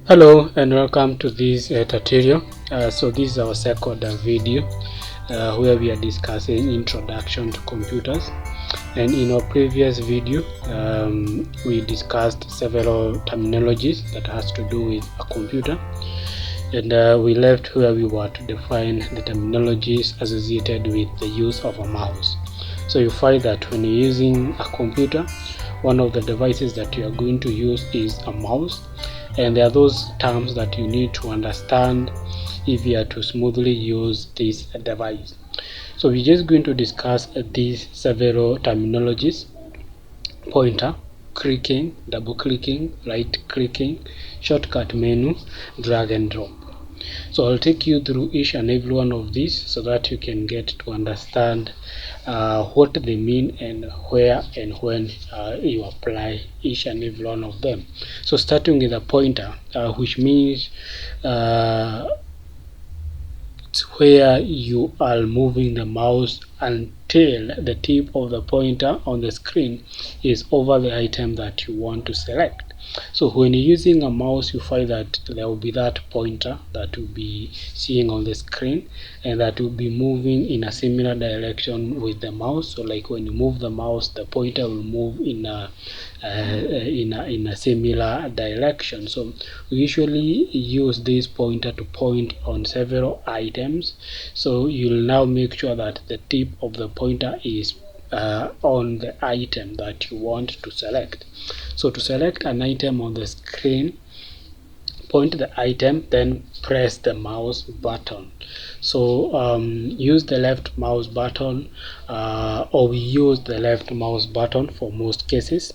Hello and welcome to this tutorial. So this is our second video where we are discussing introduction to computers, and in our previous video we discussed several terminologies that has to do with a computer, and we left where we were to define the terminologies associated with the use of a mouse. So you find that when you're using a computer, one of the devices that you are going to use is a mouse, and there are those terms that you need to understand if you are to smoothly use this device. So we're just going to discuss these several terminologies: pointer, clicking, double clicking, right clicking, shortcut menu, drag and drop. So I'll take you through each and every one of these so that you can get to understand what they mean and where and when you apply each and every one of them. So starting with a pointer, which means where you are moving the mouse until the tip of the pointer on the screen is over the item that you want to select. So when you're using a mouse, you find that there will be that pointer that will be seeing on the screen, and that will be moving in a similar direction with the mouse. So like when you move the mouse, the pointer will move in a similar direction. So we usually use this pointer to point on several items. So you'll now make sure that the tip of the pointer is on the item that you want to select. So to select an item on the screen, point the item, then press the mouse button. So use the left mouse button, or we use the left mouse button for most cases,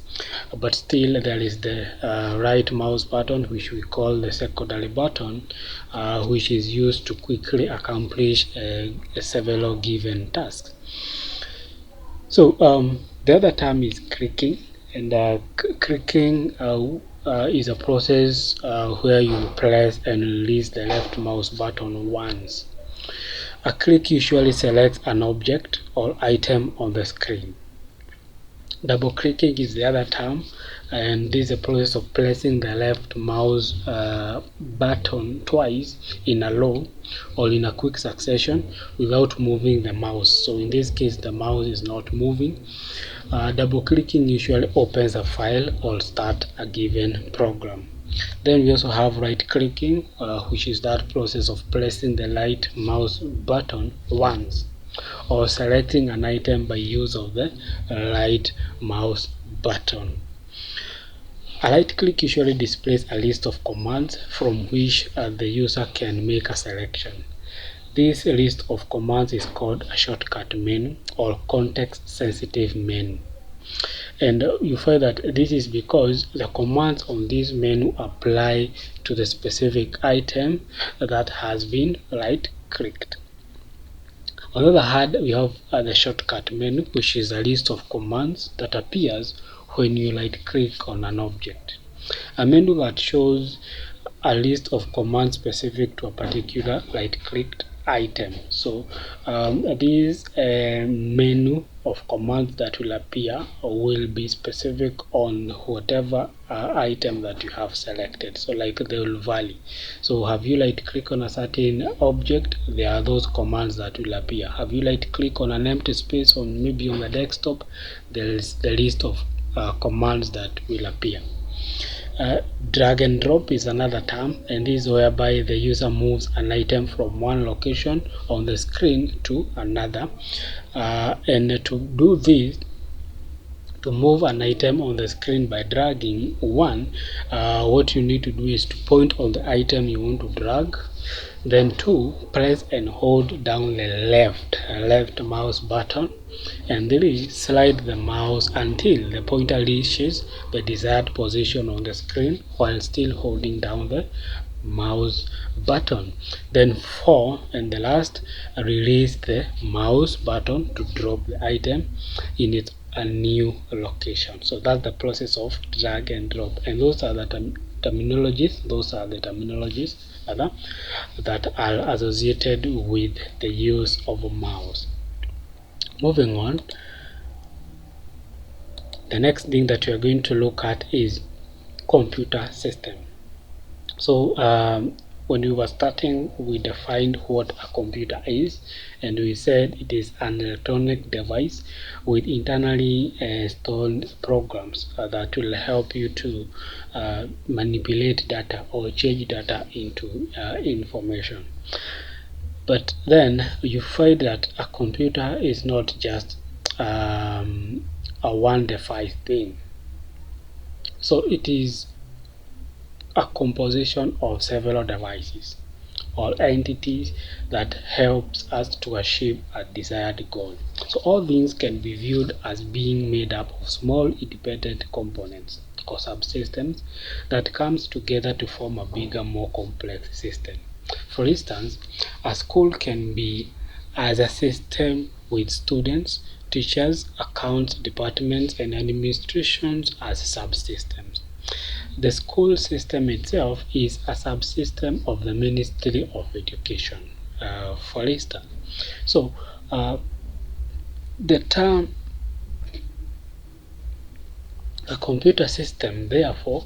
but still there is the right mouse button, which we call the secondary button, which is used to quickly accomplish several given tasks. So the other term is clicking, and clicking is a process where you press and release the left mouse button once. A click usually selects an object or item on the screen. Double clicking is the other term, and this is a process of pressing the left mouse button twice in a row or in a quick succession without moving the mouse. So in this case, the mouse is not moving. Double clicking usually opens a file or start a given program. Then we also have right clicking, which is that process of pressing the right mouse button once or selecting an item by use of the right mouse button. A right click usually displays a list of commands from which the user can make a selection. This list of commands is called a shortcut menu or context sensitive menu. And you find that this is because the commands on this menu apply to the specific item that has been right clicked. On the other hand, we have the shortcut menu, which is a list of commands that appears when you right click on an object. A menu that shows a list of commands specific to a particular right clicked item. So this menu of commands that will appear will be specific on whatever item that you have selected. So like they will vary. So have you right click on a certain object, there are those commands that will appear. Have you right click on an empty space on maybe on the desktop, there is the list of commands that will appear. Drag and drop is another term, and this is whereby the user moves an item from one location on the screen to another. And to do this, to move an item on the screen by dragging one, what you need to do is to point on the item you want to drag, then two, press and hold down the left mouse button, and three, slide the mouse until the pointer reaches the desired position on the screen while still holding down the mouse button. Then four, and the last, release the mouse button to drop the item in its a new location. So that's the process of drag and drop, and those are the terminologies that are associated with the use of a mouse. Moving on, the next thing that we are going to look at is computer system. So when we were starting, we defined what a computer is, and we said it is an electronic device with internally stored programs that will help you to manipulate data or change data into information. But then you find that a computer is not just a one device thing. So it is a composition of several devices or entities that helps us to achieve a desired goal. So all things can be viewed as being made up of small independent components or subsystems that comes together to form a bigger, more complex system. For instance, a school can be as a system with students, teachers, accounts departments, and administrations as subsystems. The school system itself is a subsystem of the Ministry of Education, for instance. So, the term a computer system, therefore,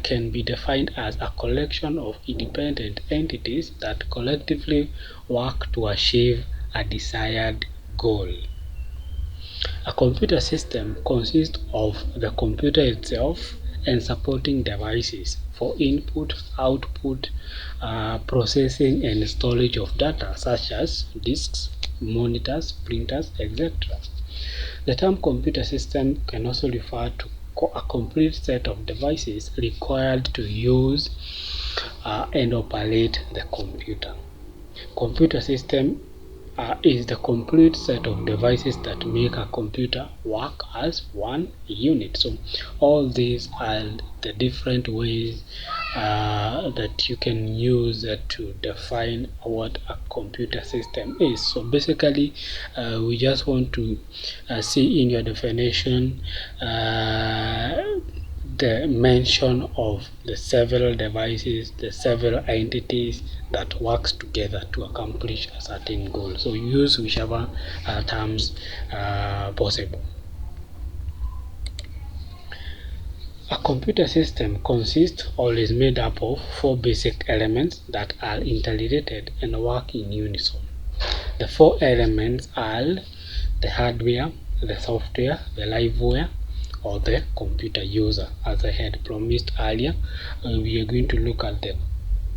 can be defined as a collection of independent entities that collectively work to achieve a desired goal. A computer system consists of the computer itself and supporting devices for input, output, processing, and storage of data such as disks, monitors, printers, etc. The term computer system can also refer to a complete set of devices required to use and operate the computer. Computer system is the complete set of devices that make a computer work as one unit. So all these are the different ways that you can use to define what a computer system is. So basically we just want to see in your definition the mention of the several devices, the several entities that works together to accomplish a certain goal. So use whichever terms possible. A computer system consists or is made up of four basic elements that are interrelated and work in unison. The four elements are the hardware, the software, the liveware, or the computer user. As I had promised earlier, we are going to look at the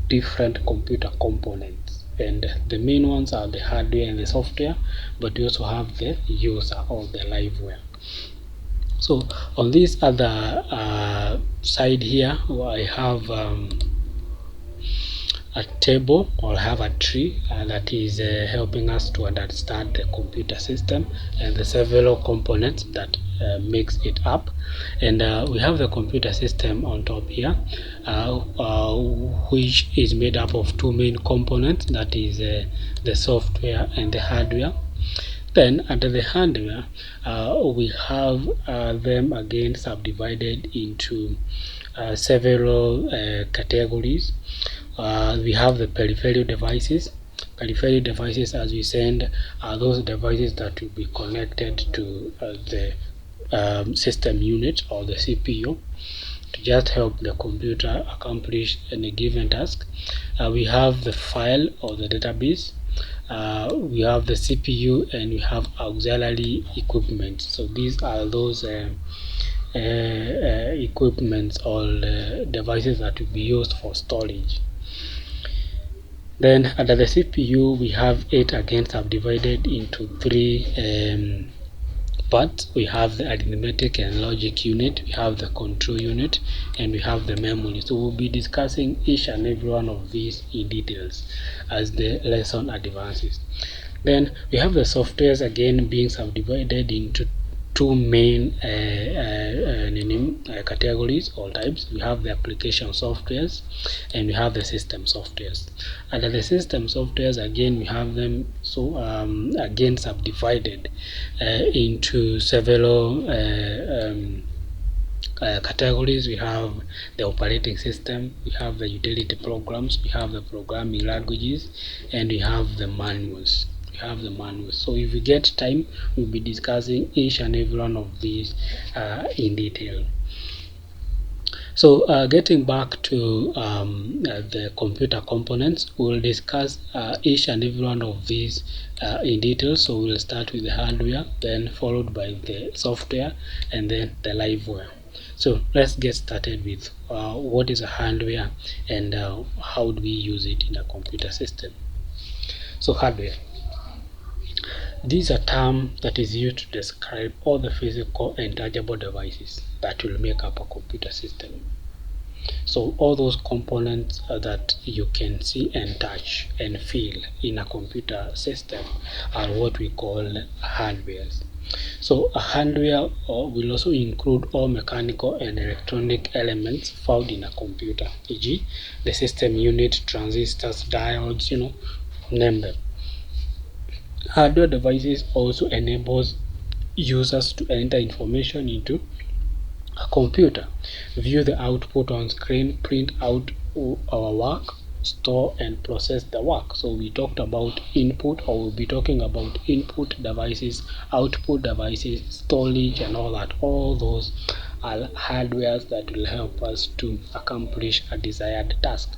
different computer components, and the main ones are the hardware and the software, but we also have the user or the liveware. So on this other side here, I have a table or have a tree that is helping us to understand the computer system and the several components that makes it up. And we have the computer system on top here, which is made up of two main components, that is the software and the hardware. Then under the hardware, we have them again subdivided into several categories. We have the peripheral devices. Peripheral devices, as we said, are those devices that will be connected to the system unit or the CPU to just help the computer accomplish any given task. We have the file or the database. We have the CPU, and we have auxiliary equipment. So these are those equipments or devices that will be used for storage. Then under the CPU, we have it again subdivided into three parts. We have the arithmetic and logic unit, we have the control unit, and we have the memory. So we'll be discussing each and every one of these in details as the lesson advances. Then we have the softwares again being subdivided into two main categories or types. We have the application softwares and we have the system softwares. Under the system softwares, again we have them again subdivided into several categories. We have the operating system, we have the utility programs, we have the programming languages, and we have the manuals. So if we get time, we'll be discussing each and every one of these in detail. So getting back to the computer components, we'll discuss each and every one of these in detail. So we'll start with the hardware, then followed by the software, and then the liveware. So let's get started with what is a hardware and how do we use it in a computer system. So hardware. These are terms that is used to describe all the physical and tangible devices that will make up a computer system. So all those components that you can see and touch and feel in a computer system are what we call hardware. So a hardware will also include all mechanical and electronic elements found in a computer, e.g. the system unit, transistors, diodes, name them. Hardware devices also enables users to enter information into a computer, view the output on screen, print out our work, store and process the work. So we talked about input, or we'll be talking about input devices, output devices, storage and all that. All those are hardwares that will help us to accomplish a desired task.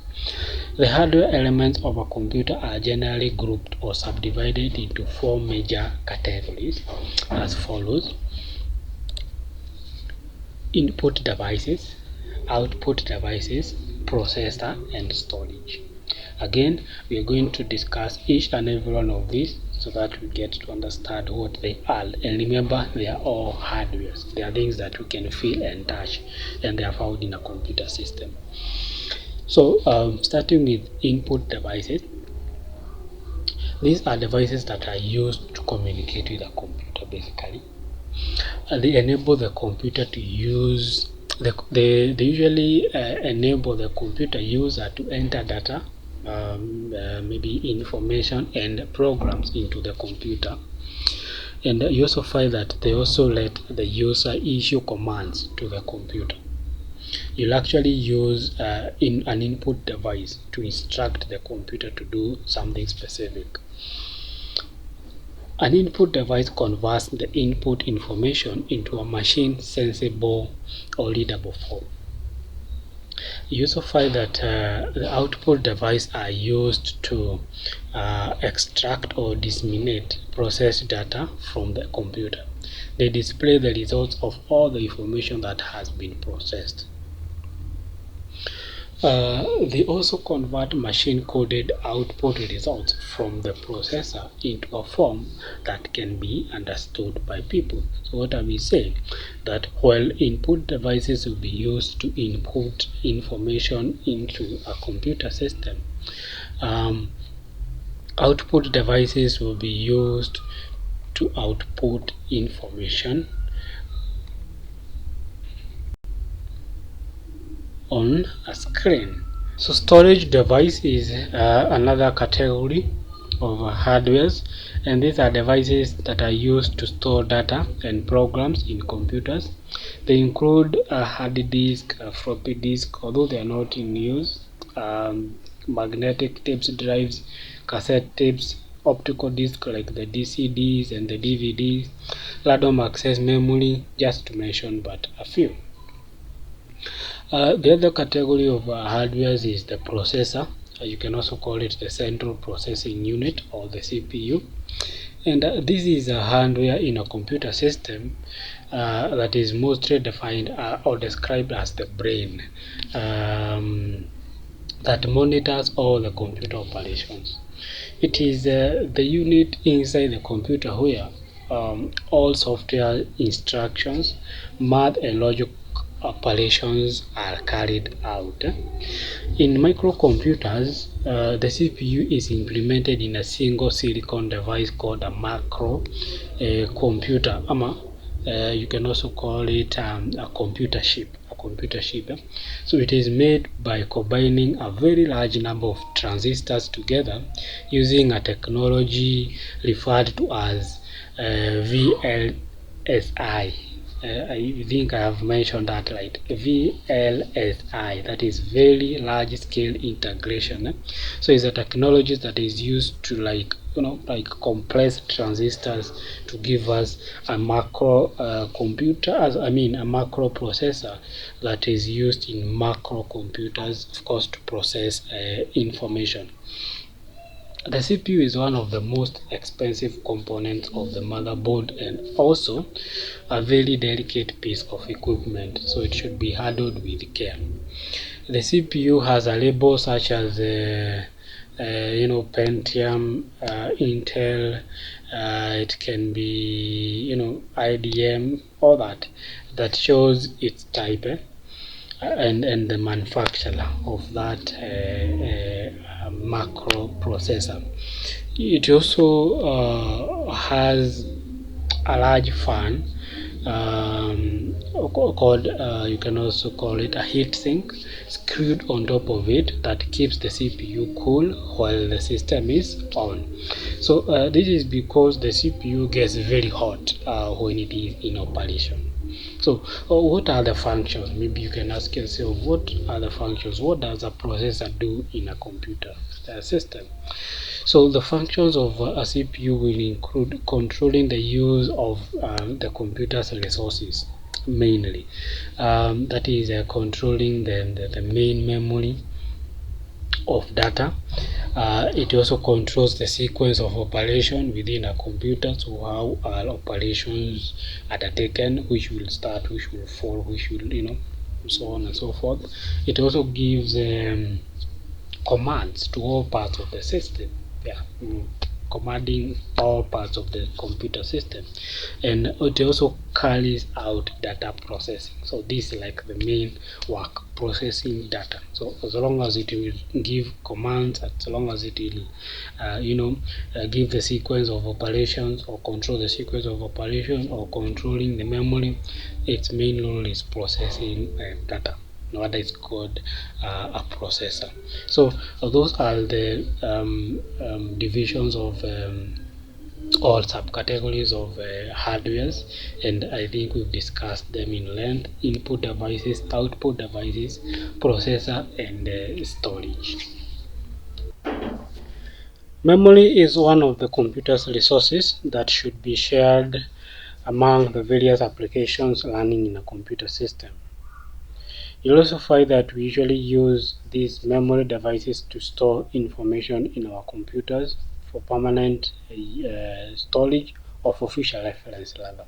The hardware elements of a computer are generally grouped or subdivided into four major categories as follows: input devices, output devices, processor and storage. Again, we are going to discuss each and every one of these so that we get to understand what they are. And remember, they are all hardwares. They are things that we can feel and touch, and they are found in a computer system. So starting with input devices, these are devices that are used to communicate with a computer basically. They enable the computer to use, they usually enable the computer user to enter data, maybe information and programs into the computer. And you also find that they also let the user issue commands to the computer. You'll actually use in an input device to instruct the computer to do something specific. An input device converts the input information into a machine sensible or readable form. You also find that the output devices are used to extract or disseminate processed data from the computer. They display the results of all the information that has been processed. They also convert machine-coded output results from the processor into a form that can be understood by people. So what are we saying? That while input devices will be used to input information into a computer system, output devices will be used to output information on a screen. So storage device is another category of hardwares, and these are devices that are used to store data and programs in computers. They include a hard disk, a floppy disk, although they are not in use, magnetic tapes drives, cassette tapes, optical disc like the DCDs and the DVDs, random access memory, just to mention but a few. The other category of hardware is the processor. You can also call it the central processing unit or the CPU. And this is a hardware in a computer system that is mostly defined or described as the brain that monitors all the computer operations. It is the unit inside the computer where all software instructions, math and logic operations are carried out. In microcomputers, the CPU is implemented in a single silicon device called a macro computer. You can also call it a computer chip. So it is made by combining a very large number of transistors together using a technology referred to as VLSI. I think I have mentioned that, right? VLSI, that is very large scale integration. So it's a technology that is used to like compress transistors to give us a macro computer, a macro processor that is used in macro computers, of course, to process information. The CPU is one of the most expensive components of the motherboard and also a very delicate piece of equipment, so it should be handled with care. The CPU has a label such as Pentium, Intel, it can be IDM, all that shows its type and the manufacturer of that macro processor. It also has a large fan called you can also call it a heat sink screwed on top of it that keeps the CPU cool while the system is on. So this is because the CPU gets very hot when it is in operation. So what are the functions? Maybe you can ask yourself, what are the functions? What does a processor do in a computer system? So the functions of a CPU will include controlling the use of the computer's resources mainly. That is controlling the main memory of data. It also controls the sequence of operation within a computer, so how operations are undertaken, which will start, which will fall, which will, so on and so forth. It also gives commands to all parts of the system. Yeah, commanding all parts of the computer system, and it also carries out data processing. So this is like the main work, processing data. So as long as it will give commands, as long as it will give the sequence of operations or control the sequence of operation or controlling the memory, its main role is processing data. What is called a processor. So those are the divisions of all subcategories of hardwares, and I think we've discussed them in length: input devices, output devices, processor, and storage. Memory is one of the computer's resources that should be shared among the various applications running in a computer system. You'll also find that we usually use these memory devices to store information in our computers for permanent storage or for future reference rather.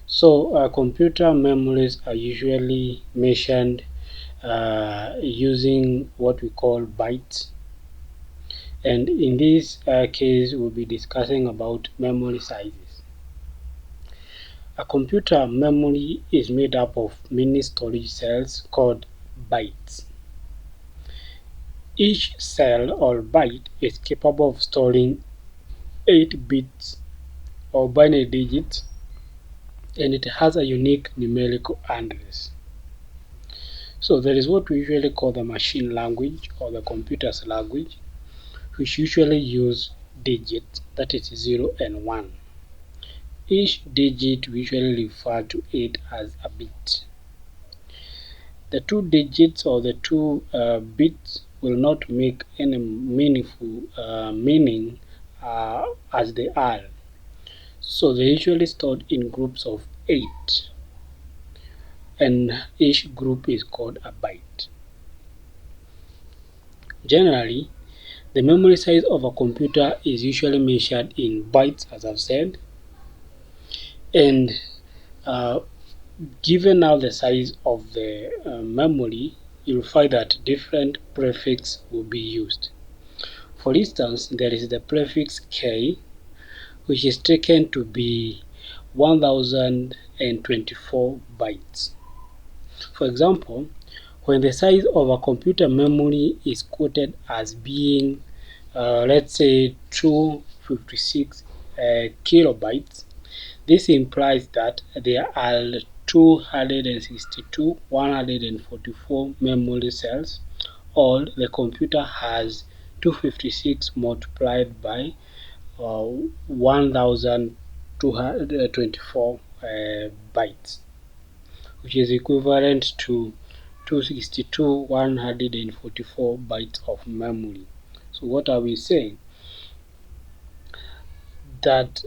So computer memories are usually measured using what we call bytes, and in this case we'll be discussing about memory sizes. A computer memory is made up of many storage cells called bytes. Each cell or byte is capable of storing 8 bits or binary digits, and it has a unique numerical address. So there is what we usually call the machine language or the computer's language, which usually use digits, that is 0 and 1. Each digit we usually refer to it as a bit. The two digits or the two bits will not make any meaningful meaning as they are. So they're usually stored in groups of 8, and each group is called a byte. Generally, the memory size of a computer is usually measured in bytes, as I've said, and given now the size of the memory, you'll find that different prefix will be used. For instance, there is the prefix K, which is taken to be 1024 bytes. For example, when the size of a computer memory is quoted as being, let's say, 256 kilobytes, this implies that there are 262 144 memory cells, or the computer has 256 multiplied by 1224 bytes, which is equivalent to 262,144 bytes of memory. So what are we saying? That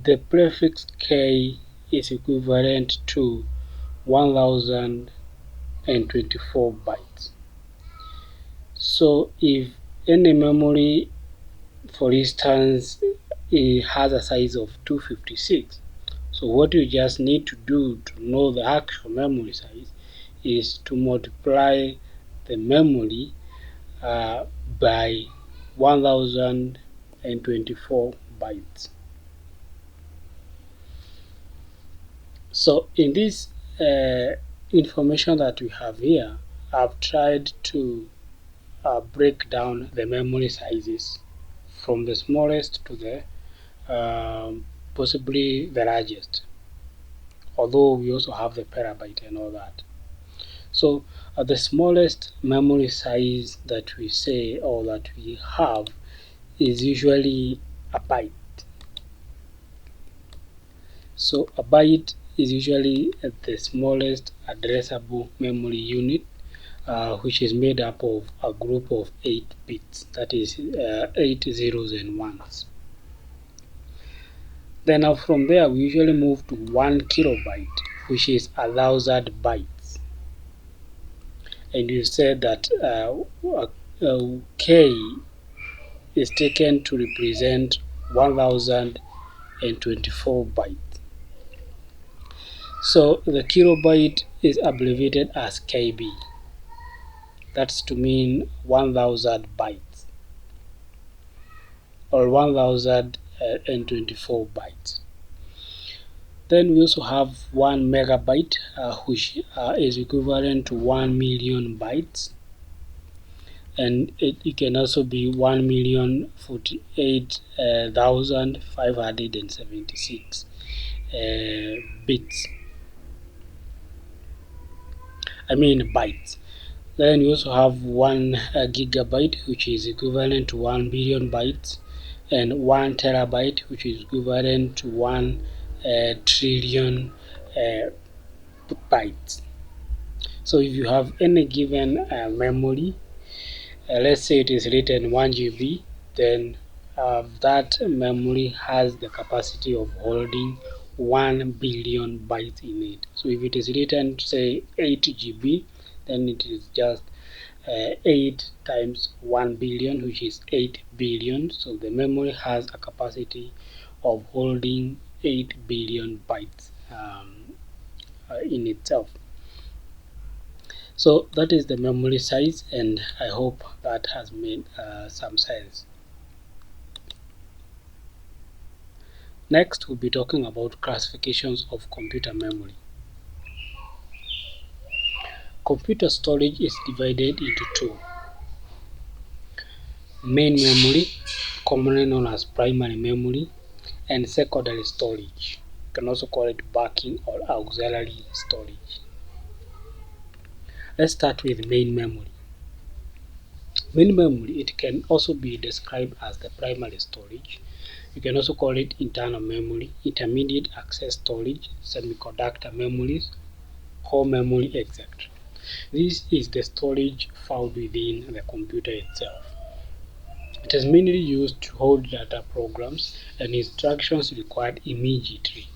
the prefix k is equivalent to 1024 bytes. So if any memory, for instance, it has a size of 256, so what you just need to do to know the actual memory size is to multiply the memory by 1024 bytes. So in this information that we have here, I've tried to break down the memory sizes from the smallest to the possibly the largest, although we also have the terabyte and all that. So the smallest memory size that we say or that we have is usually a byte. So a byte is usually the smallest addressable memory unit, which is made up of a group of 8 bits, that is 8 zeros and ones. Then now from there we usually move to 1 kilobyte, which is 1000 bytes. And you said that K is taken to represent 1024 bytes. So the kilobyte is abbreviated as KB. That's to mean 1000 bytes or 1024 bytes. Then we also have 1 megabyte, which is equivalent to 1 million bytes. And it can also be 1,048,576 bytes. Then we also have 1 gigabyte, which is equivalent to 1 billion bytes, and 1 terabyte, which is equivalent to 1 trillion bytes. So if you have any given memory, let's say it is written 1 GB, then that memory has the capacity of holding 1 billion bytes in it. So if it is written, say, 8 GB, then it is just 8 times 1 billion, which is 8 billion. So the memory has a capacity of holding 8 billion bytes in itself. So that is the memory size, and I hope that has made some sense. Next, we'll be talking about classifications of computer memory. Computer storage is divided into two: main memory, commonly known as primary memory, and secondary storage. You can also call it backing or auxiliary storage. Let's start with main memory. Main memory, it can also be described as the primary storage. You can also call it internal memory, intermediate access storage, semiconductor memories, core memory, etc. This is the storage found within the computer itself. It is mainly used to hold data, programs, and instructions required immediately,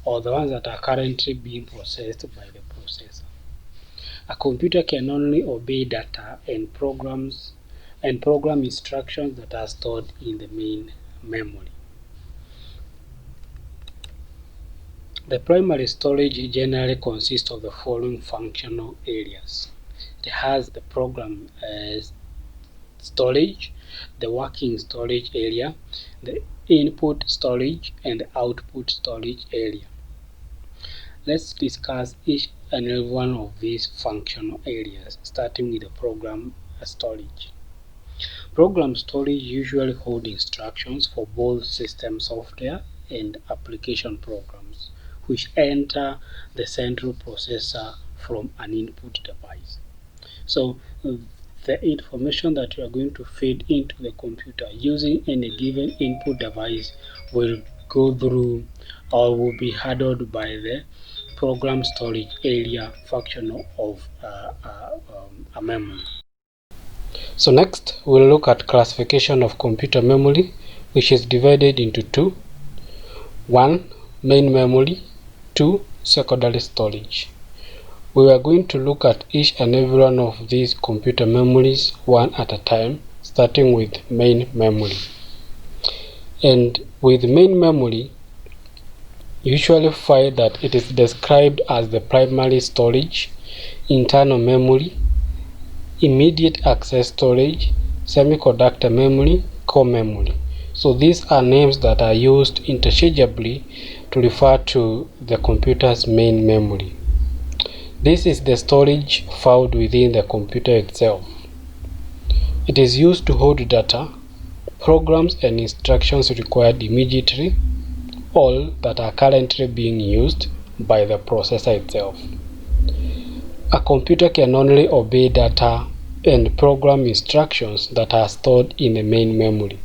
or the ones that are currently being processed by the processor. A computer can only obey data and program instructions that are stored in the main memory. The primary storage generally consists of the following functional areas. It has the program storage, the working storage area, the input storage, and the output storage area. Let's discuss each and every one of these functional areas, starting with the program storage. Program storage usually holds instructions for both system software and application programs, which enter the central processor from an input device. So the information that you are going to feed into the computer using any given input device will go through or will be handled by the program storage area function of a memory. So next we'll look at classification of computer memory, which is divided into two: 1. Main memory, 2. Secondary storage. We are going to look at each and every one of these computer memories one at a time, starting with main memory. And with main memory, you usually find that it is described as the primary storage, internal memory, immediate access storage, semiconductor memory, core memory. So these are names that are used interchangeably to refer to the computer's main memory. This is the storage found within the computer itself. It is used to hold data, programs and instructions required immediately, all that are currently being used by the processor itself. A computer can only obey data and program instructions that are stored in the main memory.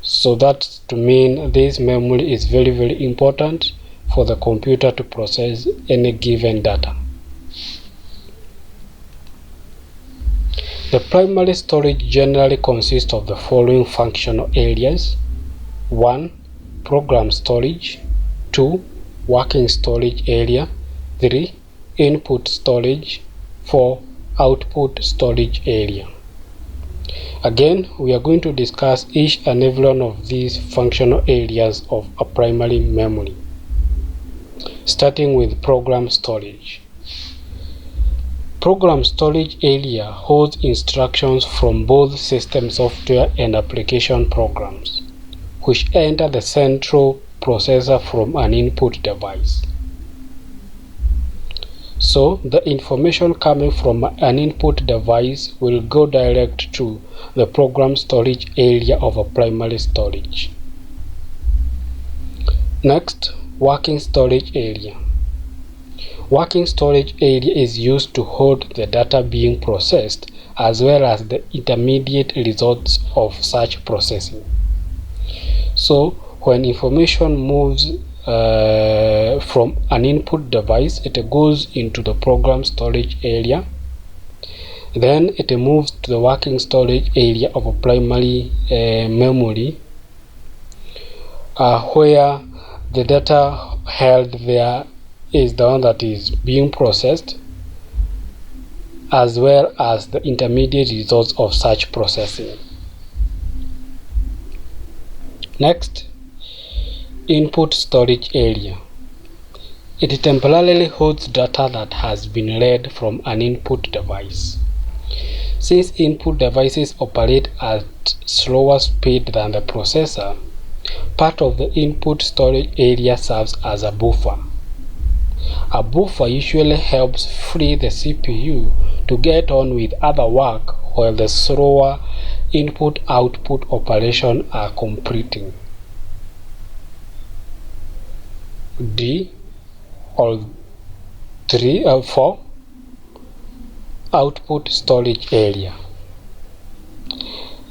So that's to mean this memory is very important for the computer to process any given data. The primary storage generally consists of the following functional areas: 1. Program storage, 2. Working storage area, 3. Input storage, 4. Output storage area. Again, we are going to discuss each and every one of these functional areas of a primary memory, starting with program storage. Program storage area holds instructions from both system software and application programs, which enter the central processor from an input device. So the information coming from an input device will go direct to the program storage area of a primary storage. Next, working storage area. Working storage area is used to hold the data being processed as well as the intermediate results of such processing. So when information moves from an input device, it goes into the program storage area, then it moves to the working storage area of a primary memory, where the data held there is the one that is being processed, as well as the intermediate results of such processing. Next, input storage area. It temporarily holds data that has been read from an input device. Since input devices operate at slower speed than the processor, part of the input storage area serves as a buffer. A buffer usually helps free the CPU to get on with other work while the slower input-output operation are completing. D or 3 or 4. Output storage area.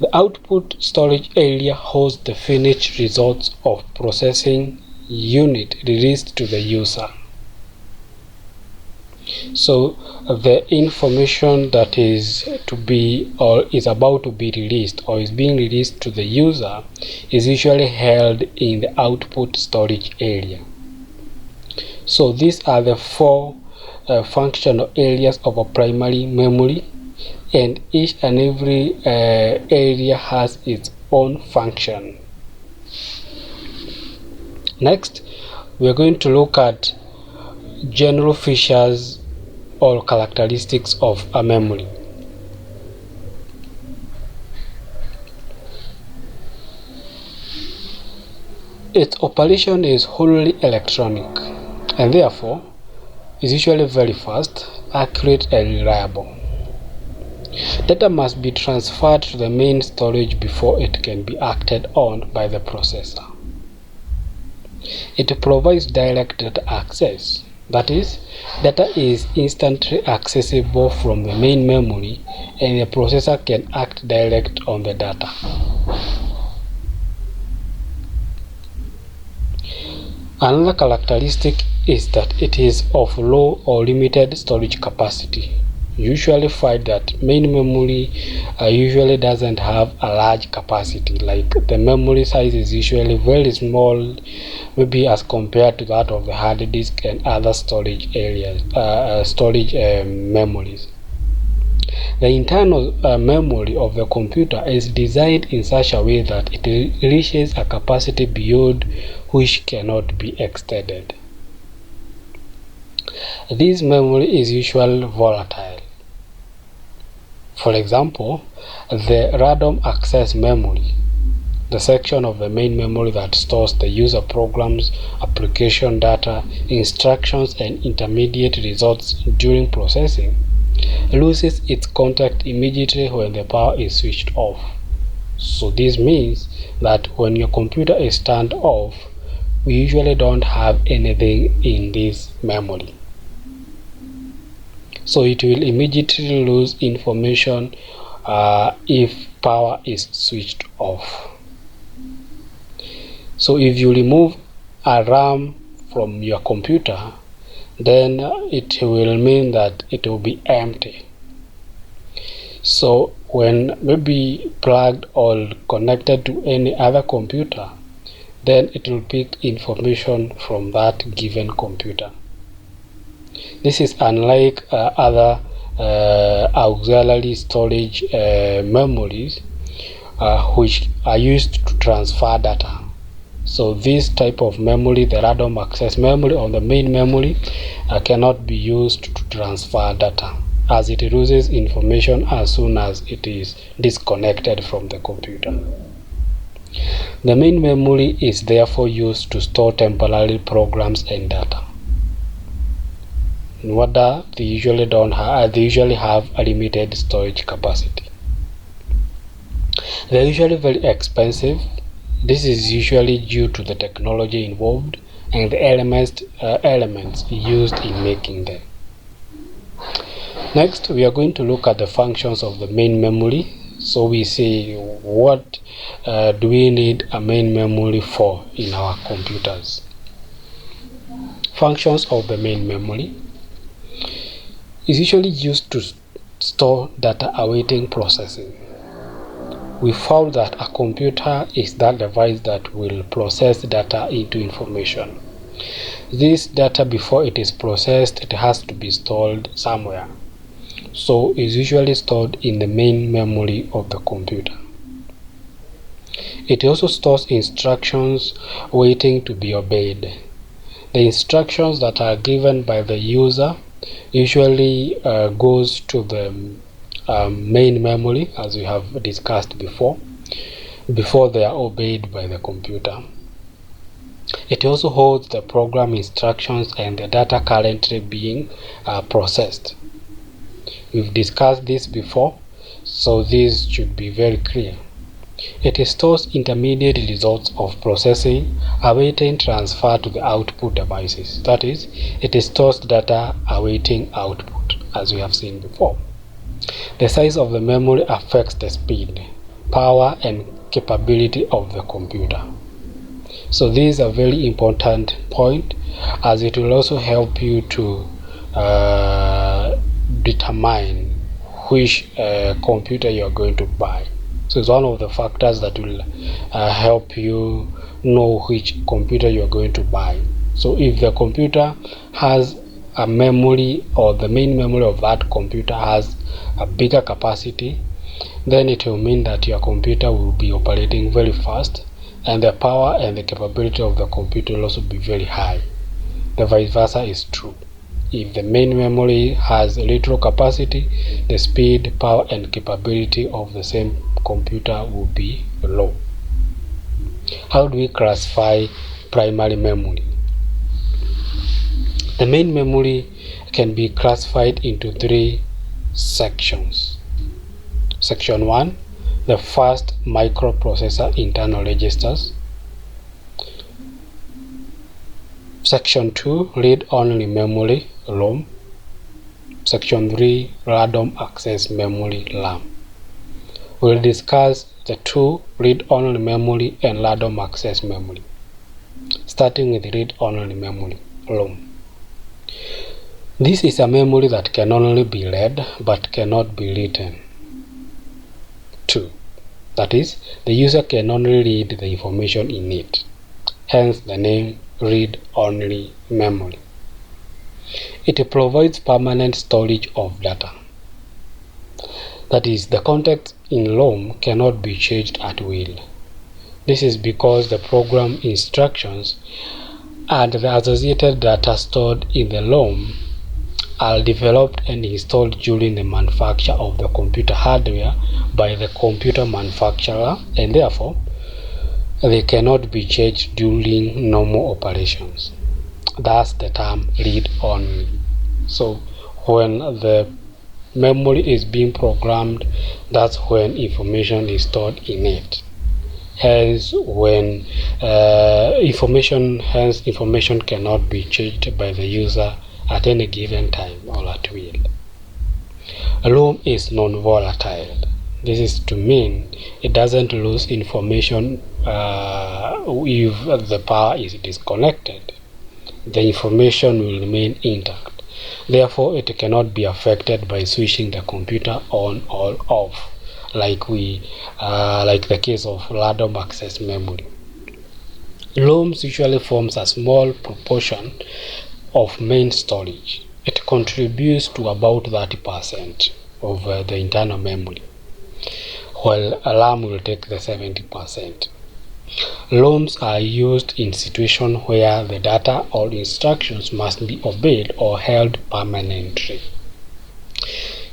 The output storage area holds the finished results of processing unit released to the user. So the information that is to be or is about to be released or is being released to the user is usually held in the output storage area. So these are the 4 functional areas of a primary memory, and each and every area has its own function. Next, we are going to look at general features or characteristics of a memory. Its operation is wholly electronic and therefore is usually very fast, accurate and reliable. Data must be transferred to the main storage before it can be acted on by the processor. It provides direct data access. That is, data is instantly accessible from the main memory and the processor can act direct on the data. Another characteristic is that it is of low or limited storage capacity. You usually find that main memory usually doesn't have a large capacity, like the memory size is usually very small, maybe as compared to that of the hard disk and other storage areas, memories. The internal memory of the computer is designed in such a way that it reaches a capacity beyond which cannot be extended. This memory is usually volatile. For example, the random access memory, the section of the main memory that stores the user programs, application data, instructions, and intermediate results during processing, loses its contact immediately when the power is switched off. So this means that when your computer is turned off, we usually don't have anything in this memory. So it will immediately lose information if power is switched off. So if you remove a RAM from your computer, then it will mean that it will be empty. So when maybe plugged or connected to any other computer, then it will pick information from that given computer. This is unlike other auxiliary storage memories which are used to transfer data. So this type of memory, the random access memory or the main memory, cannot be used to transfer data, as it loses information as soon as it is disconnected from the computer. The main memory is therefore used to store temporary programs and data. In order, they usually have a limited storage capacity. They're usually very expensive. This is usually due to the technology involved and the elements used in making them. Next, we are going to look at the functions of the main memory. So we say, what do we need a main memory for in our computers? Functions of the main memory is usually used to store data awaiting processing. We found that a computer is that device that will process data into information. This data, before it is processed, it has to be stored somewhere. So it's usually stored in the main memory of the computer. It also stores instructions waiting to be obeyed. The instructions that are given by the user usually goes to the main memory, as we have discussed before they are obeyed by the computer. It also holds the program instructions and the data currently being processed. We've discussed this before, so this should be very clear. It stores intermediate results of processing awaiting transfer to the output devices. That is, it stores data awaiting output, as we have seen before. The size of the memory affects the speed, power, and capability of the computer. So this is a very important point, as it will also help you to determine which computer you are going to buy. So it's one of the factors that will help you know which computer you are going to buy. So if the computer has a memory, or the main memory of that computer has a bigger capacity, then it will mean that your computer will be operating very fast, and the power and the capability of the computer will also be very high. The vice versa is true. If the main memory has little capacity, the speed, power, and capability of the same computer will be low. How do we classify primary memory? The main memory can be classified into three sections. Section 1, the first microprocessor internal registers. Section 2, read-only memory ROM. Section 3, random access memory RAM. We'll discuss the two, read-only memory and random access memory. starting with read-only memory, ROM. This is a memory that can only be read but cannot be written to. That is, the user can only read the information in it. Hence the name read-only memory. It provides permanent storage of data. That is, the context in ROM cannot be changed at will. This is because the program instructions and the associated data stored in the ROM are developed and installed during the manufacture of the computer hardware by the computer manufacturer, and therefore they cannot be changed during normal operations. Thus the term read-only. So when the memory is being programmed, that's when information is stored in it. Hence when information cannot be changed by the user at any given time or at will. ROM is non-volatile. This is to mean it doesn't lose information if the power is disconnected. The information will remain intact. Therefore, it cannot be affected by switching the computer on or off, like the case of random access memory. ROMs usually forms a small proportion of main storage. It contributes to about 30% of the internal memory, while RAM will take the 70%. ROMs are used in situations where the data or instructions must be obeyed or held permanently.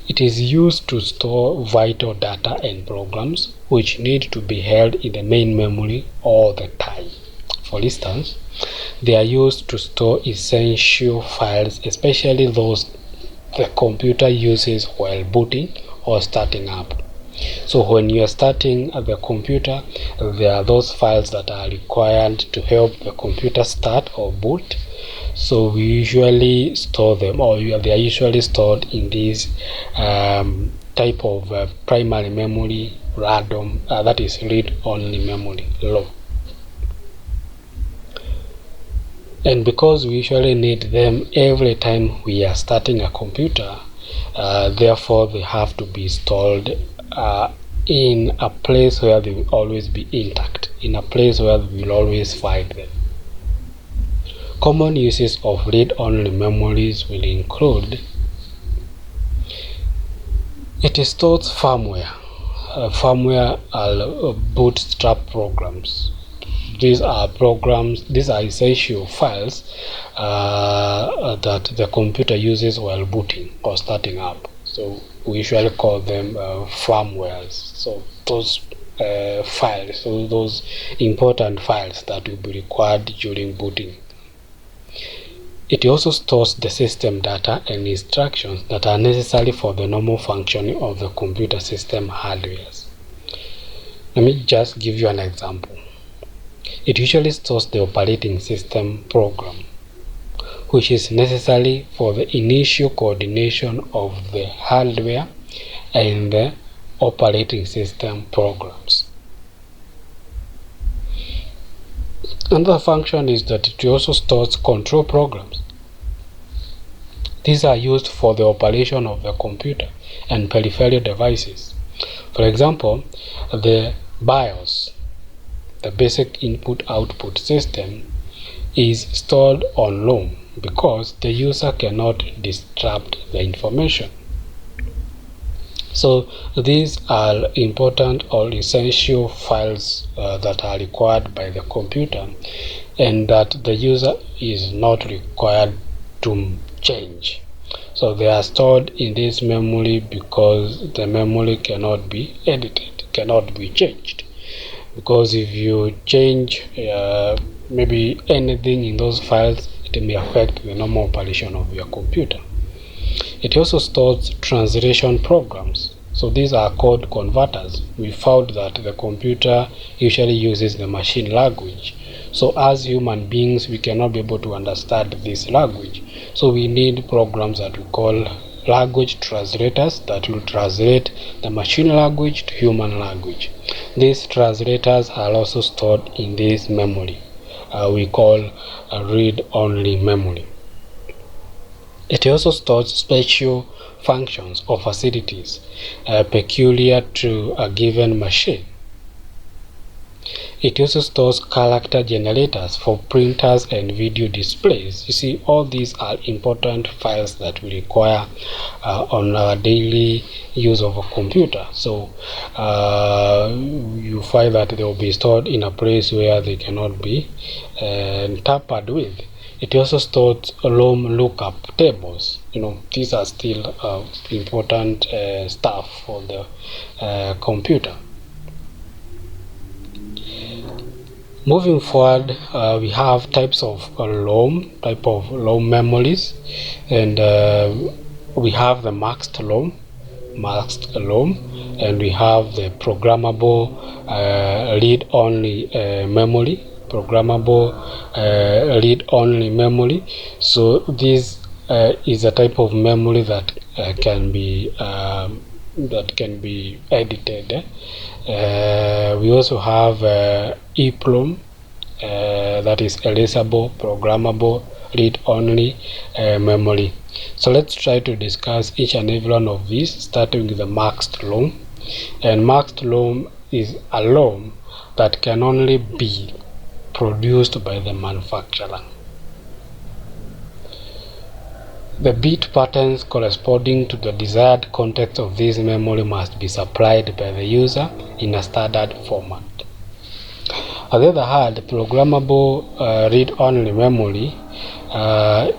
It is used to store vital data and programs which need to be held in the main memory all the time. For instance, they are used to store essential files, especially those the computer uses while booting or starting up. So when you are starting the computer, there are those files that are required to help the computer start or boot. So we usually store them, or they are usually stored in this type of primary memory, random, that is read-only memory, ROM. And because we usually need them every time we are starting a computer, therefore they have to be stored in a place where they will always be intact, in a place where we will always find them. Common uses of read-only memories will include: it stores firmware. Firmware are bootstrap programs. These are essential files that the computer uses while booting or starting up. So we usually call them firmwares. So those files, so those important files that will be required during booting. It also stores the system data and instructions that are necessary for the normal functioning of the computer system hardware. Let me just give you an example. It usually stores the operating system program, which is necessary for the initial coordination of the hardware and the operating system programs. Another function is that it also stores control programs. These are used for the operation of the computer and peripheral devices. For example, the BIOS, the basic input-output system, is stored on ROM because the user cannot disrupt the information. So these are important or essential files that are required by the computer and that the user is not required to change. So they are stored in this memory because the memory cannot be edited, cannot be changed. Because if you change maybe anything in those files, it may affect the normal operation of your computer. It also stores translation programs. So these are called converters. We found that the computer usually uses the machine language. So as human beings, we cannot be able to understand this language. So we need programs that we call language translators that will translate the machine language to human language. These translators are also stored in this memory, we call read-only memory. It also stores special functions or facilities peculiar to a given machine. It also stores character generators for printers and video displays. You see, all these are important files that we require on our daily use of a computer. So you find that they will be stored in a place where they cannot be tampered with. It also stores ROM lookup tables. These are still important stuff for the computer. Moving forward, we have types of ROM memories, and we have the masked ROM, and we have the programmable read-only read-only memory. So this is a type of memory that can be edited. We also have EEPROM, that is erasable, programmable, read-only memory. So let's try to discuss each and every one of these, starting with the masked ROM. And masked ROM is a ROM that can only be produced by the manufacturer. The bit patterns corresponding to the desired context of this memory must be supplied by the user in a standard format. On the other hand, programmable read-only memory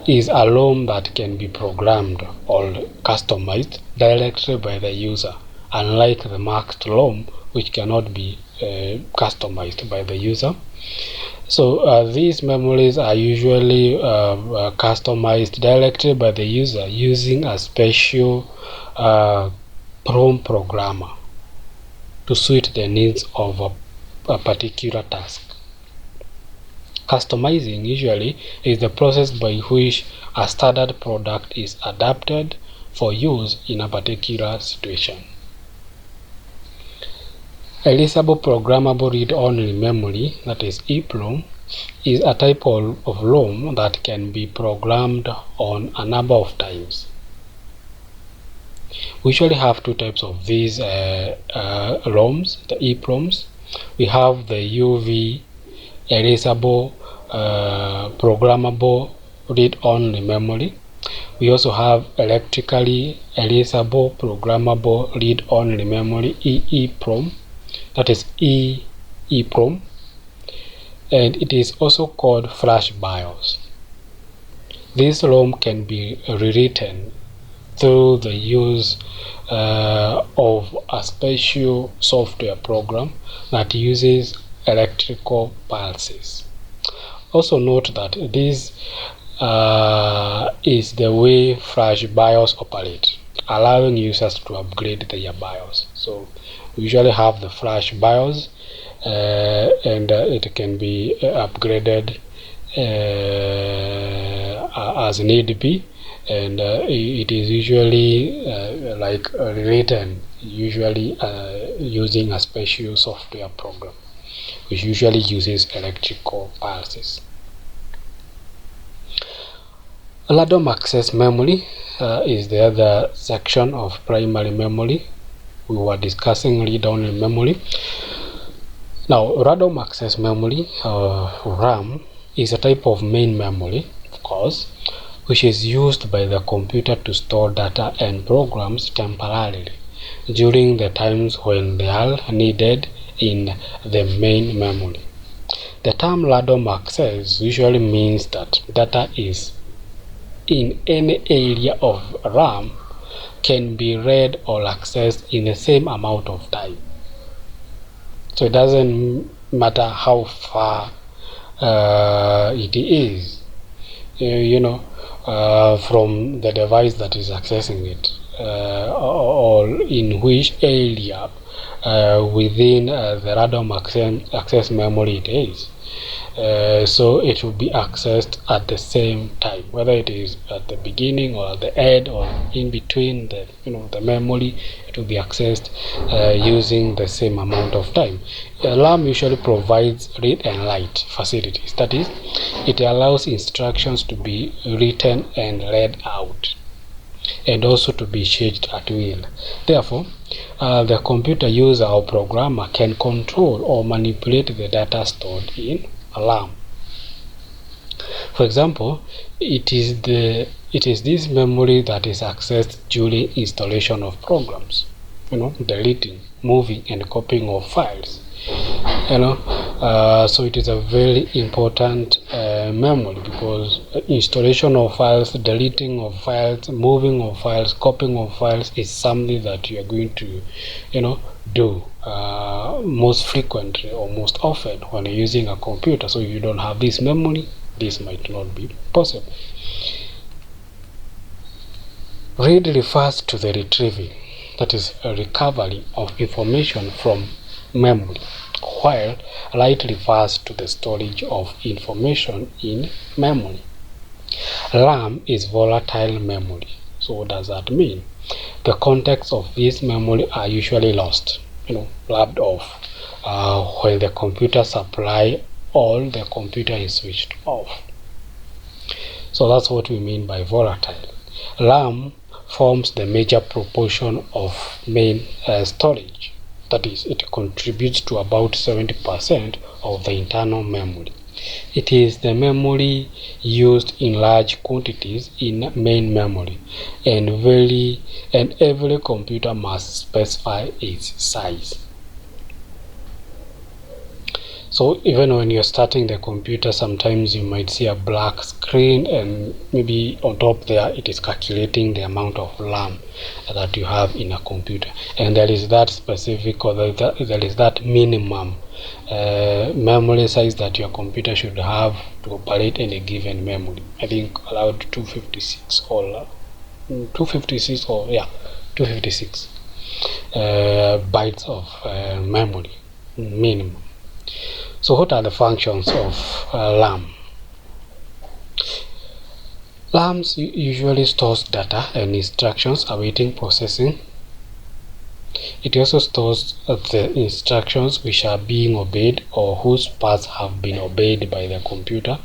is a ROM that can be programmed or customized directly by the user, unlike the masked ROM, which cannot be customized by the user. So these memories are usually customized directly by the user using a special ROM programmer to suit the needs of a particular task. Customizing usually is the process by which a standard product is adapted for use in a particular situation. Erasable programmable read-only memory, that is EEPROM, is a type of ROM that can be programmed on a number of times. We usually have two types of these ROMs, the EEPROMs. We have the UV erasable programmable read-only memory. We also have electrically erasable programmable read-only memory, EEPROM, that is EEPROM, and it is also called flash BIOS. This ROM can be rewritten through the use of a special software program that uses electrical pulses. Also note that this is the way flash BIOS operate, allowing users to upgrade their BIOS. So we usually have the flash BIOS, and it can be upgraded as need be, and it is usually rewritten using a special software program which usually uses electrical pulses. Random access memory is the other section of primary memory. We were discussing read-only memory. Now, random access memory, RAM, is a type of main memory, of course, which is used by the computer to store data and programs temporarily during the times when they are needed in the main memory. The term random access usually means that data is in any area of RAM can be read or accessed in the same amount of time. So it doesn't matter how far it is, from the device that is accessing it. or in which area within the random access memory it is. So it will be accessed at the same time, whether it is at the beginning or at the end or in between the memory. It will be accessed using the same amount of time. RAM usually provides read and write facilities. That is, it allows instructions to be written and read out, and also to be changed at will. Therefore, the computer user or programmer can control or manipulate the data stored in RAM. For example, it is this memory that is accessed during installation of programs, deleting, moving, and copying of files. So it is a very important memory, because installation of files, deleting of files, moving of files, copying of files is something that you are going to do most frequently or most often when you're using a computer. So if you don't have this memory, this might not be possible. Read refers to the retrieving, that is a recovery of information from memory, while write refers to the storage of information in memory. RAM is volatile memory. So what does that mean? The contents of this memory are usually lost, blabbed off, when the computer supply or the computer is switched off. So that's what we mean by volatile. RAM forms the major proportion of main storage. That is, it contributes to about 70% of the internal memory. It is the memory used in large quantities in main memory, and every computer must specify its size. So even when you're starting the computer, sometimes you might see a black screen, and maybe on top there it is calculating the amount of RAM that you have in a computer, and there is that specific, or there is that minimum memory size that your computer should have to operate in a given memory. I think allowed 256 bytes of memory minimum. So what are the functions of RAM? RAM usually stores data and instructions awaiting processing. It also stores the instructions which are being obeyed or whose parts have been obeyed by the computer.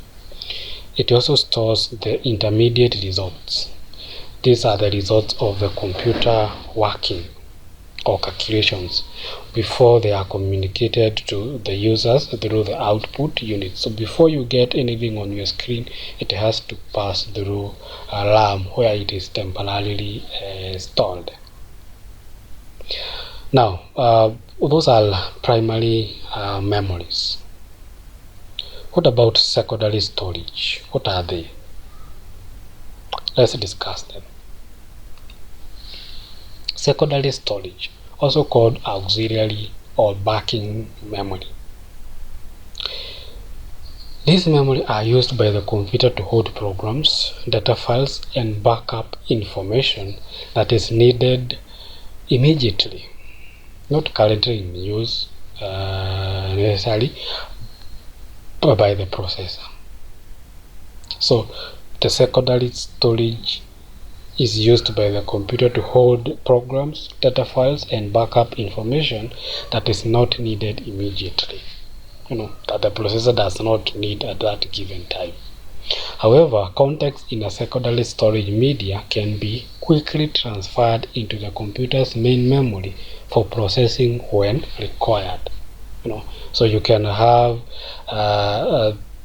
It also stores the intermediate results. These are the results of the computer working or calculations before they are communicated to the users through the output unit. So before you get anything on your screen, it has to pass through RAM, where it is temporarily stored. Now, those are primary memories. What about secondary storage? What are they? Let's discuss them. Secondary storage, also called auxiliary or backing memory. These memory are used by the computer to hold programs, data files, and backup information that is needed immediately, not currently in use necessarily by the processor. So the secondary storage is used by the computer to hold programs, data files, and backup information that is not needed immediately, that the processor does not need at that given time. However, context in a secondary storage media can be quickly transferred into the computer's main memory for processing when required. So you can have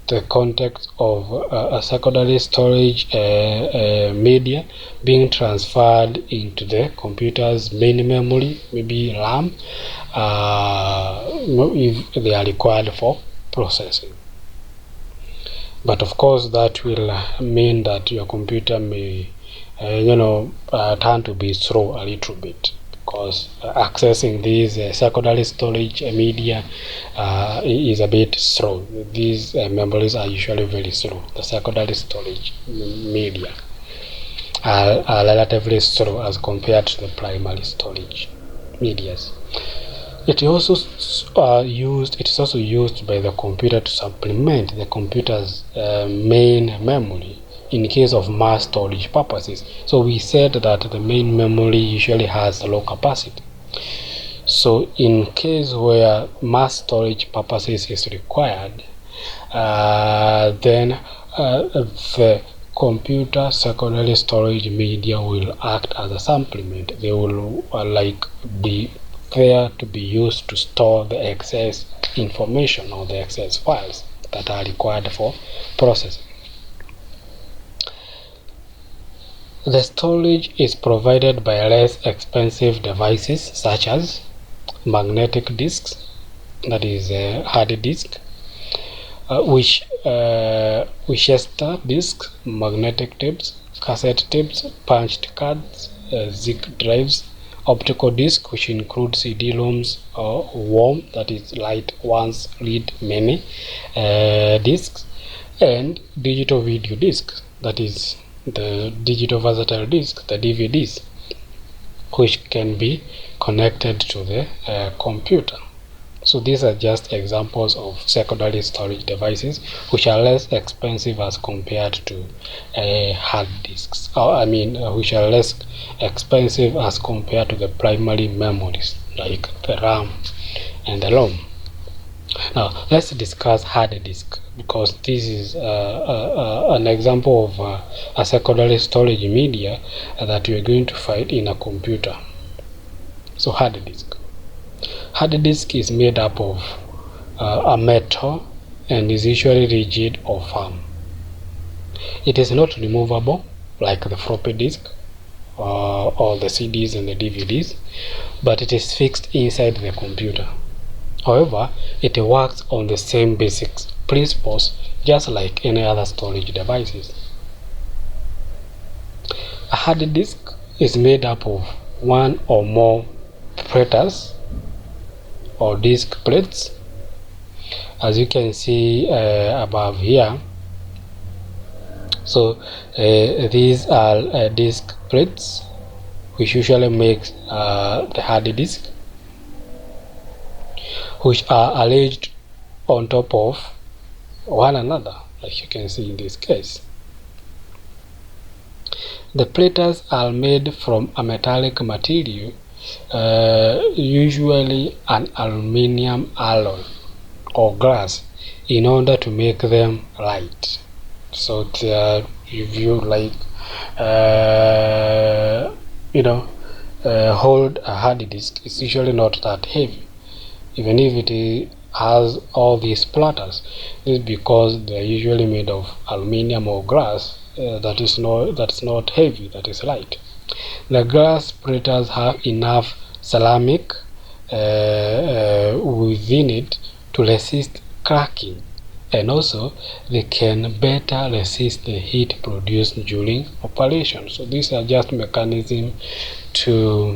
the context of a secondary storage media being transferred into the computer's main memory, maybe RAM, if they are required for processing. But of course, that will mean that your computer may turn to be slow a little bit, because accessing these secondary storage media is a bit slow. These memories are usually very slow, the secondary storage media. are relatively slow as compared to the primary storage medias. It is also used by the computer to supplement the computer's main memory in case of mass storage purposes. So we said that the main memory usually has low capacity. So in case where mass storage purposes is required, then the computer secondary storage media will act as a supplement. They will be there to be used to store the excess information or the excess files that are required for processing. The storage is provided by less expensive devices such as magnetic disks, that is a hard disk, Winchester disks, magnetic tapes, cassette tapes, punched cards, zip drives, optical disc, which includes CD-ROMs or WOM, that is light once, read many discs, and digital video discs, that is the digital versatile disc, the DVDs, which can be connected to the computer. So these are just examples of secondary storage devices which are less expensive as compared to hard disks, which are less expensive as compared to the primary memories like the RAM and the ROM. Now let's discuss hard disk, because this is an example of a secondary storage media that we are going to find in a computer. So hard disk. Hard disk is made up of a metal and is usually rigid or firm. It is not removable like the floppy disk or the CDs and the DVDs, but it is fixed inside the computer. However, it works on the same basic principles just like any other storage devices. A hard disk is made up of one or more platters or disk plates, as you can see above here. So these are disk plates which usually makes the hard disk, which are arranged on top of one another, like you can see in this case. The platters are made from a metallic material, usually an aluminium alloy or glass, in order to make them light. So if you hold a hard disk, it's usually not that heavy, even if it has all these platters. This is because they are usually made of aluminium or glass that's not heavy, that is light. The glass platters have enough ceramic within it to resist cracking, and also they can better resist the heat produced during operation. So these are just mechanisms to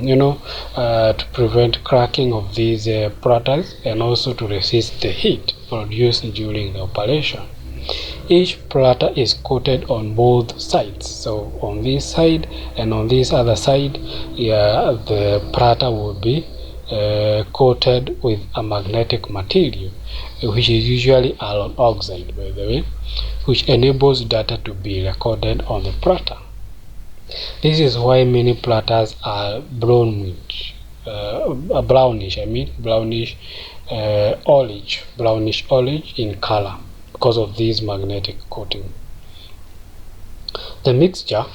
to prevent cracking of these platters and also to resist the heat produced during the operation. Each platter is coated on both sides, so on this side and on this other side, the platter will be coated with a magnetic material, which is usually iron oxide, by the way, which enables data to be recorded on the platter. This is why many platters are brownish orange in color because of this magnetic coating. The mixture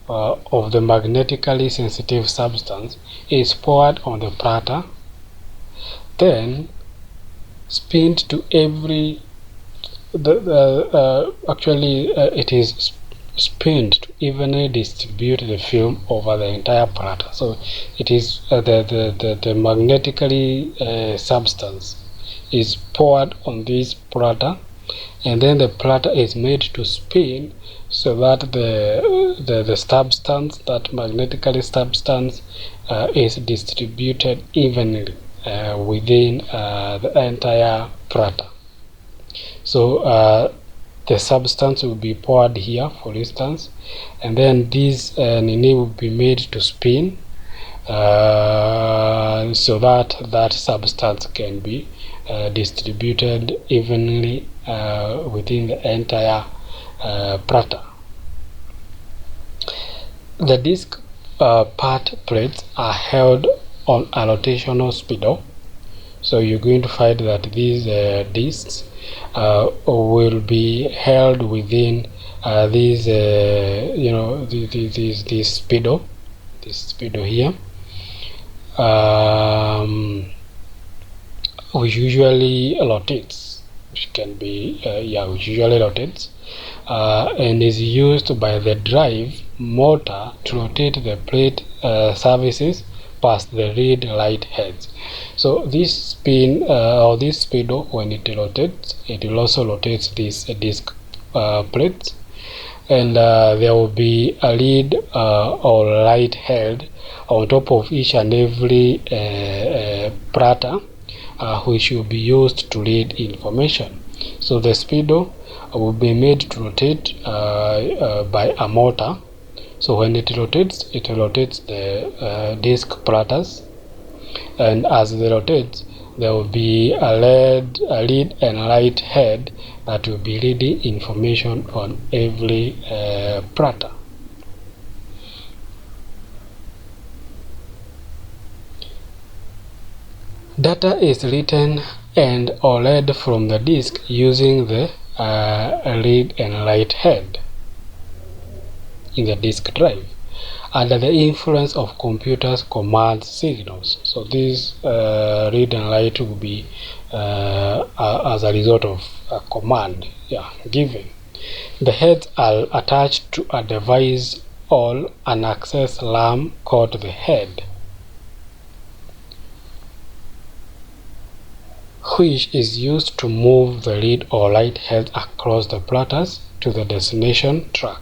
of the magnetically sensitive substance is poured on the platter, then spinned to every it is spinned to evenly distribute the film over the entire platter. So it is the magnetically substance is poured on this platter, and then the platter is made to spin so that the substance, that magnetically substance, is distributed evenly within the entire platter. So the substance will be poured here, for instance, and then this nini will be made to spin so that that substance can be distributed evenly within the entire platter. The disc part plates are held on a rotational spindle, so you're going to find that these discs will be held within this spindle, here, which usually rotates, which usually rotates, and is used by the drive motor to rotate the plate surfaces past the reed light heads. So this spin or this spindle, when it rotates, it will also rotate these disc plates, and there will be a lead or light head on top of each and every platter, which will be used to read information. So the spindle will be made to rotate by a motor. So when it rotates the disc platters, and as it rotates, there will be a lead and light head that will be reading information on every platter. Data is written and or read from the disk using the read and write head in the disk drive under the influence of computers' command signals. So this read and write will be as a result of a command given. The heads are attached to a device or an access lamp called the head, which is used to move the read or write head across the platters to the destination track.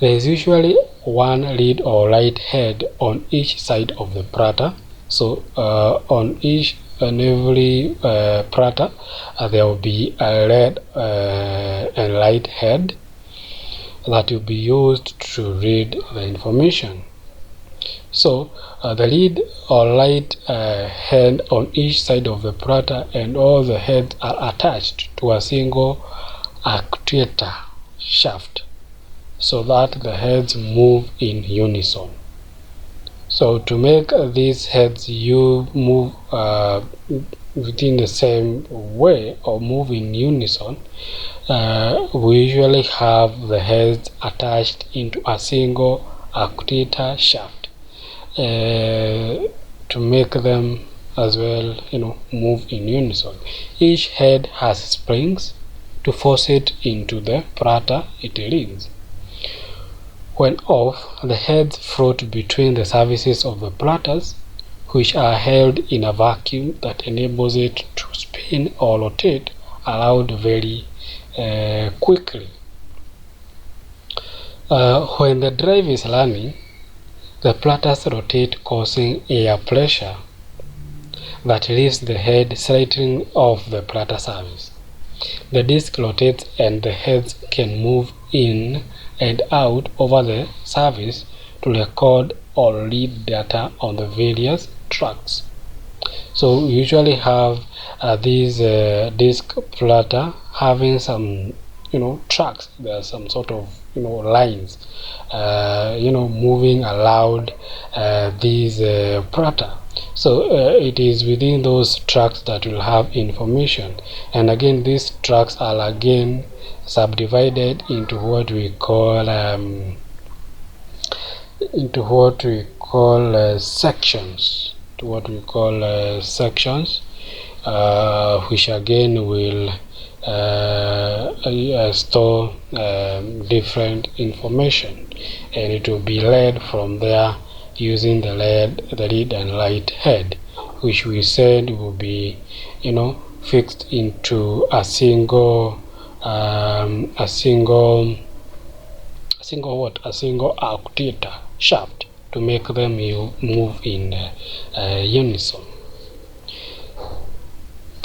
There is usually one read or write head on each side of the platter. So on each and every platter there will be a read and write head that will be used to read the information. So the read or write head on each side of the platter and all the heads are attached to a single actuator shaft, so that the heads move in unison. So to make these heads move within the same way or move in unison, we usually have the heads attached into a single actuator shaft to make them as well move in unison. Each head has springs to force it into the platter it reads. When off, the heads float between the surfaces of the platters, which are held in a vacuum that enables it to spin or rotate around very quickly. When the drive is running, the platters rotate, causing air pressure that lifts the head slightly off the platter surface. The disc rotates and the heads can move in and out over the surface to record or read data on the various tracks. So we usually have these disc platter having some tracks. There are some sort of lines moving around these platter. So it is within those tracks that will have information, and again these tracks are again subdivided into what we call sections, which again will store different information, and it will be read from there using the read and write head, which we said will be fixed into a single actuator shaft to make them move in unison.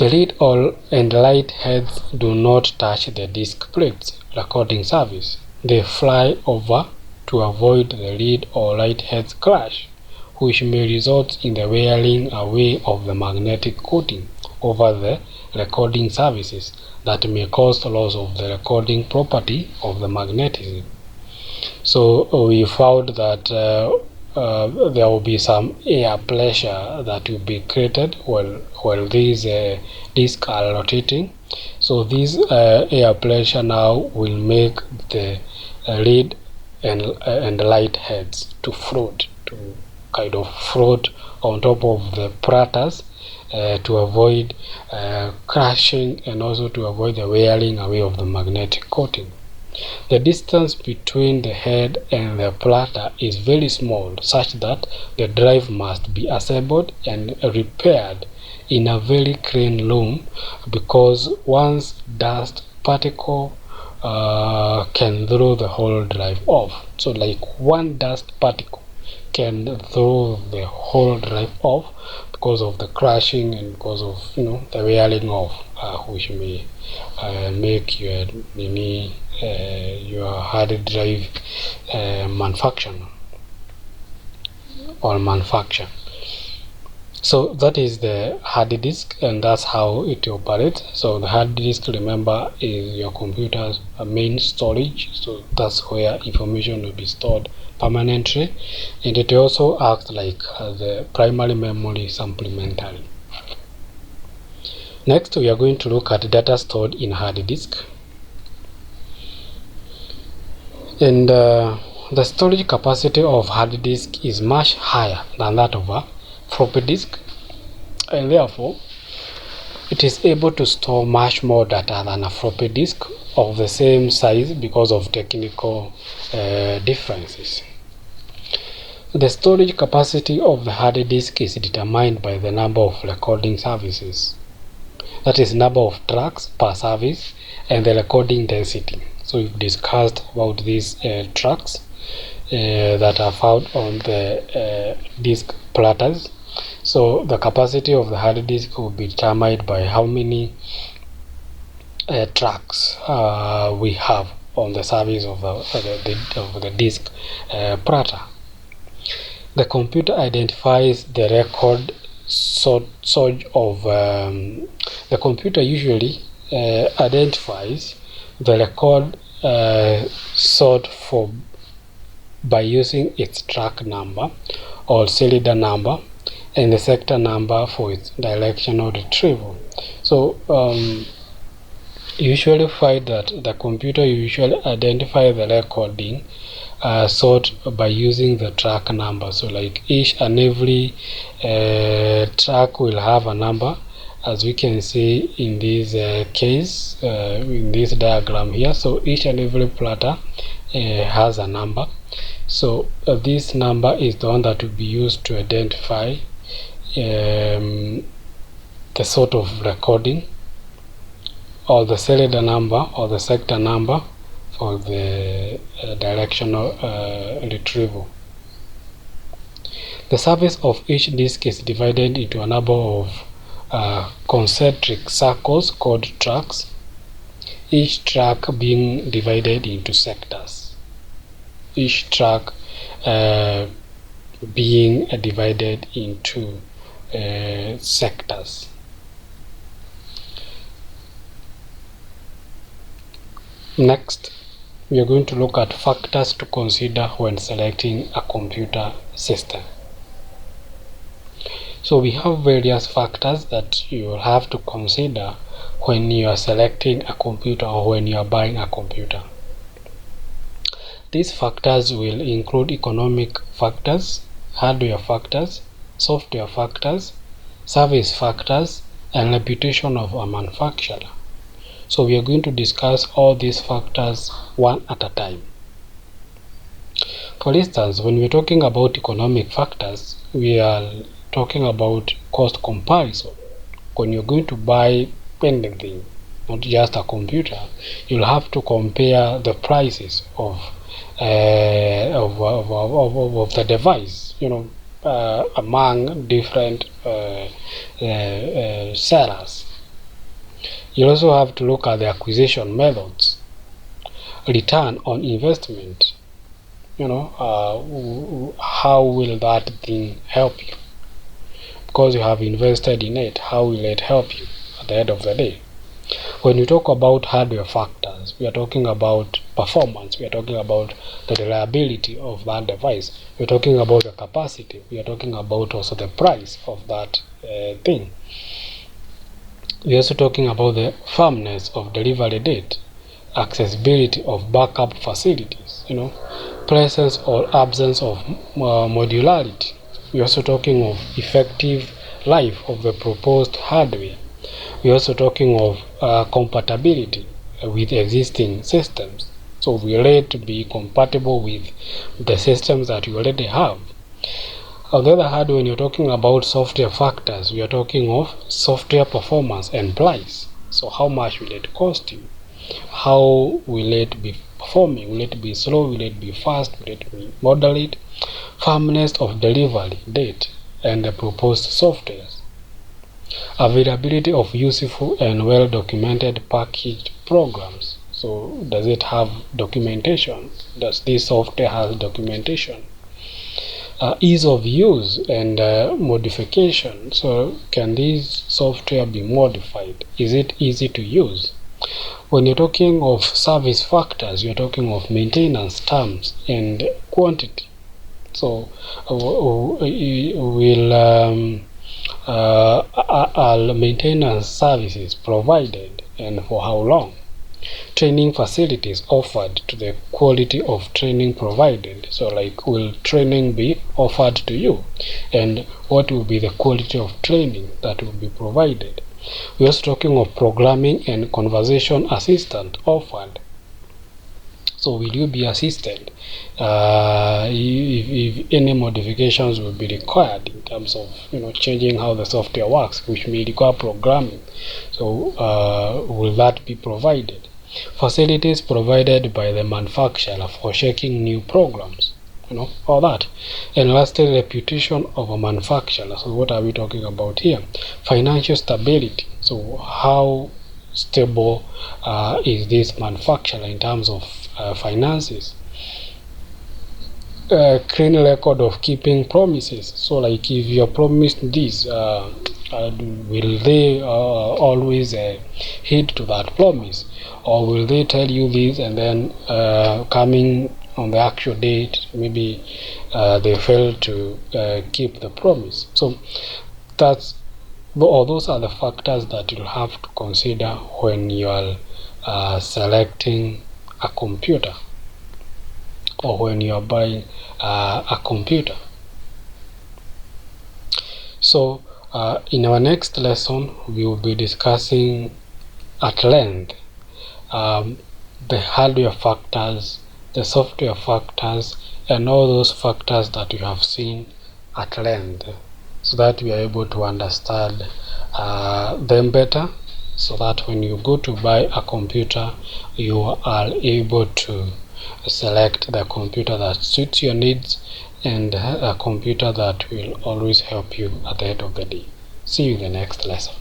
The lead and light heads do not touch the disc plates recording surface. They fly over to avoid the lead or light heads clash, which may result in the wearing away of the magnetic coating over the recording surfaces that may cause loss of the recording property of the magnetism. So we found that there will be some air pressure that will be created while these discs are rotating. So this air pressure now will make the lead and light heads to kind of float on top of the platters to avoid crashing and also to avoid the wearing away of the magnetic coating. The distance between the head and the platter is very small, such that the drive must be assembled and repaired in a very clean room, because once dust particle can throw the whole drive off. So like one dust particle can throw the whole drive off because of the crashing and because of the wearing off, which may make your hard drive malfunction or malfunction. So that is the hard disk, and that's how it operates. So the hard disk, remember, is your computer's main storage. So that's where information will be stored permanently, and it also acts like the primary memory supplementary. Next, we are going to look at data stored in hard disk. And the storage capacity of hard disk is much higher than that of a floppy disk, and therefore it is able to store much more data than a floppy disk of the same size because of technical differences. The storage capacity of the hard disk is determined by the number of recording services, that is, number of tracks per service, and the recording density. So we've discussed about these tracks that are found on the disk platters. So the capacity of the hard disk will be determined by how many tracks we have on the surface of the disk platter. The computer identifies the record sort of the computer usually identifies the record sort for by using its track number or cylinder number and the sector number for its directional retrieval. So you usually find that the computer usually identify the recording sort by using the track number. So like each and every track will have a number, as we can see in this case, in this diagram here. So each and every platter has a number. So this number is the one that will be used to identify the sort of recording, or the cylinder number or the sector number for the directional retrieval. The surface of each disk is divided into a number of concentric circles called tracks, each track being divided into sectors, each track being divided into sectors. Next, we are going to look at factors to consider when selecting a computer system. So we have various factors that you will have to consider when you are selecting a computer or when you are buying a computer. These factors will include economic factors, hardware factors, software factors, service factors, and reputation of a manufacturer. So we are going to discuss all these factors one at a time. For instance, when we're talking about economic factors, we are talking about cost comparison. When you're going to buy anything, not just a computer, you'll have to compare the prices of the device, among different sellers. You also have to look at the acquisition methods, return on investment. How will that thing help you? Because you have invested in it, how will it help you at the end of the day? When we talk about hardware factors, we are talking about performance, we are talking about the reliability of that device, we are talking about the capacity, we are talking about also the price of that thing. We are also talking about the firmness of delivery date, accessibility of backup facilities, presence or absence of modularity. We are also talking of effective life of the proposed hardware. We are also talking of compatibility with existing systems. So we need to be compatible with the systems that you already have. On the other hand, when you're talking about software factors, we are talking of software performance and price. So how much will it cost you? How will it be performing? Will it be slow? Will it be fast? Will it be moderate? Firmness of delivery date and the proposed softwares. Availability of useful and well-documented packaged programs. So does it have documentation? Does this software have documentation? Ease of use and modification. So can this software be modified? Is it easy to use? When you're talking of service factors, you're talking of maintenance terms and quantity. So are maintenance services provided and for how long? Training facilities offered to the quality of training provided. So like, will training be offered to you, and what will be the quality of training that will be provided? We're also talking of programming and conversation assistant offered. So will you be assisted if any modifications will be required in terms of changing how the software works, which may require programming? So will that be provided? Facilities provided by the manufacturer for checking new programs, all that. And lastly, reputation of a manufacturer. So what are we talking about here? Financial stability. So how stable is this manufacturer in terms of finances? Clean record of keeping promises. So like, if you are promised this, will they always heed to that promise, or will they tell you this and then coming on the actual date, maybe they fail to keep the promise? So those are the factors that you'll have to consider when you are selecting a computer, or when you are buying a computer. So in our next lesson, we will be discussing at length the hardware factors, the software factors, and all those factors that you have seen at length, so that we are able to understand them better, so that when you go to buy a computer, you are able to select the computer that suits your needs, and a computer that will always help you at the end of the day. See you in the next lesson.